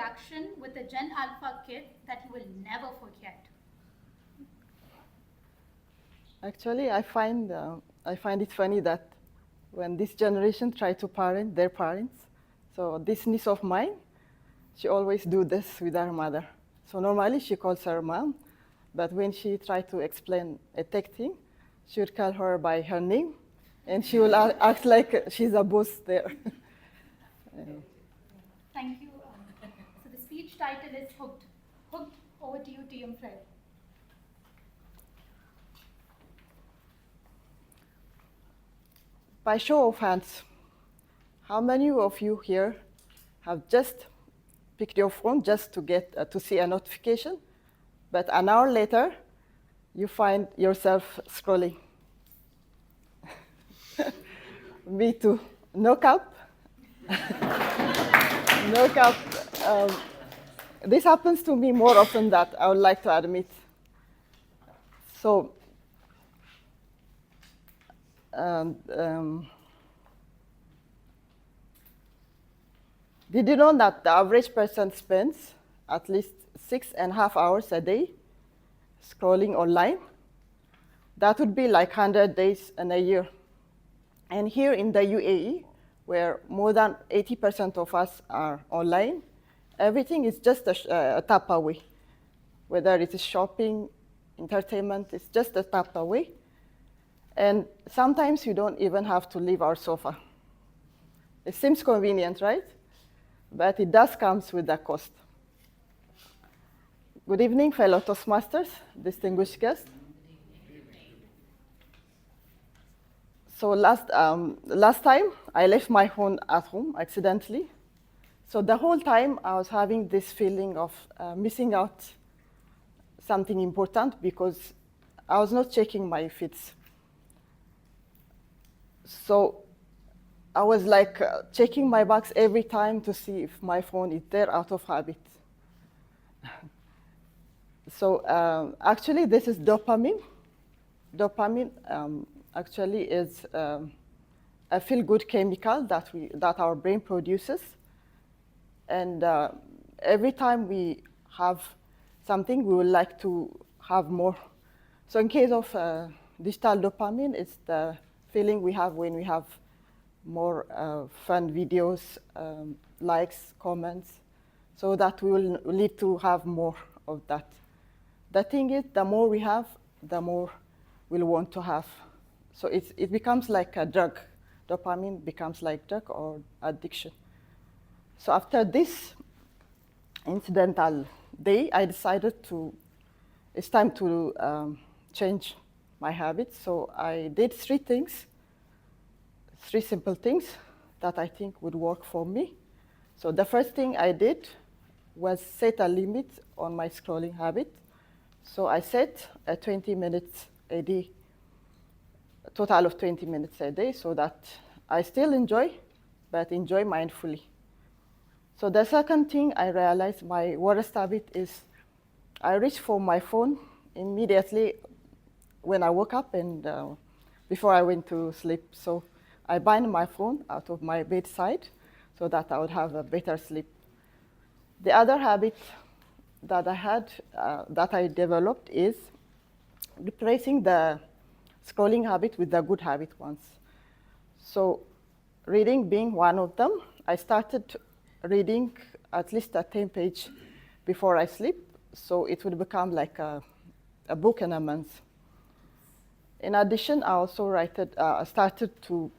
introduction with a Gen Alpha kid that you will never forget? Actually, I find it funny that when this generation try to parent their parents, so this niece of mine, she always do this with her mother. So normally she calls her mom, but when she try to explain a tech thing, she would call her by her name, and she will act like she's a boss there. Thank you. So the speech title is Hooked. Hooked, over to you, TM Fred. By show of hands, how many of you here have just picked your phone just to get to see a notification, but an hour later, you find yourself scrolling? Me too. No cap. No cap. This happens to me more often than I would like to admit. So, did you know that the average person spends at least 6.5 hours a day scrolling online? That would be like 100 days in a year. And here in the UAE, where more than 80% of us are online, everything is just a tap away. Whether it is shopping, entertainment, it's just a tap away. And sometimes you don't even have to leave our sofa. It seems convenient, right? But it does come with a cost. Good evening, fellow Toastmasters, distinguished guests. So last time, I left my phone at home accidentally. So the whole time, I was having this feeling of missing out something important because I was not checking my feeds. So I was like checking my box every time to see if my phone is there out of habit. So actually, this is dopamine. Dopamine actually is a feel-good chemical that our brain produces. And every time we have something, we would like to have more. So in case of digital dopamine, it's the feeling we have when we have more fun videos, likes, comments, so that we will need to have more of that. The thing is, the more we have, the more we'll want to have. So it becomes like a drug. Dopamine becomes like drug or addiction. So after this incidental day, I decided it's time to change my habits. So I did 3 things, 3 simple things that I think would work for me. So the first thing I did was set a limit on my scrolling habit. So I set a 20 minutes a day, a total of 20 minutes a day, so that I still enjoy, but enjoy mindfully. So the second thing I realized my worst habit is I reach for my phone immediately when I woke up and before I went to sleep. So I bind my phone out of my bedside so that I would have a better sleep. The other habit that I had, that I developed, is replacing the scrolling habit with the good habit ones. So reading being one of them, I started reading at least a 10-page before I sleep, so it would become like a book in a month. In addition, I also started to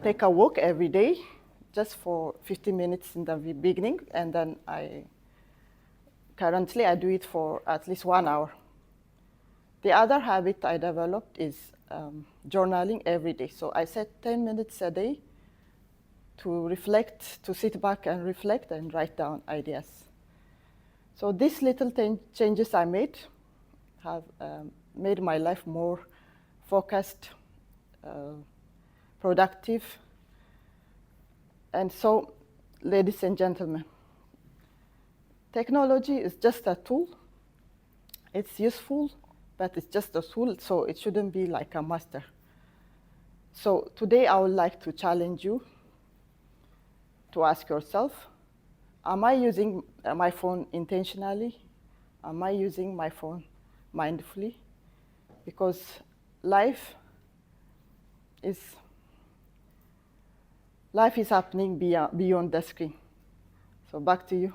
take a walk every day, just for 15 minutes in the beginning, and then currently I do it for at least 1 hour. The other habit I developed is journaling every day. So I set 10 minutes a day to reflect, to sit back and reflect and write down ideas. So these little changes I made have made my life more focused, productive. And so, ladies and gentlemen, technology is just a tool. It's useful, but it's just a tool, so it shouldn't be like a master. So today I would like to challenge you to ask yourself, am I using my phone intentionally? Am I using my phone mindfully? Because life is happening beyond the screen. So back to you.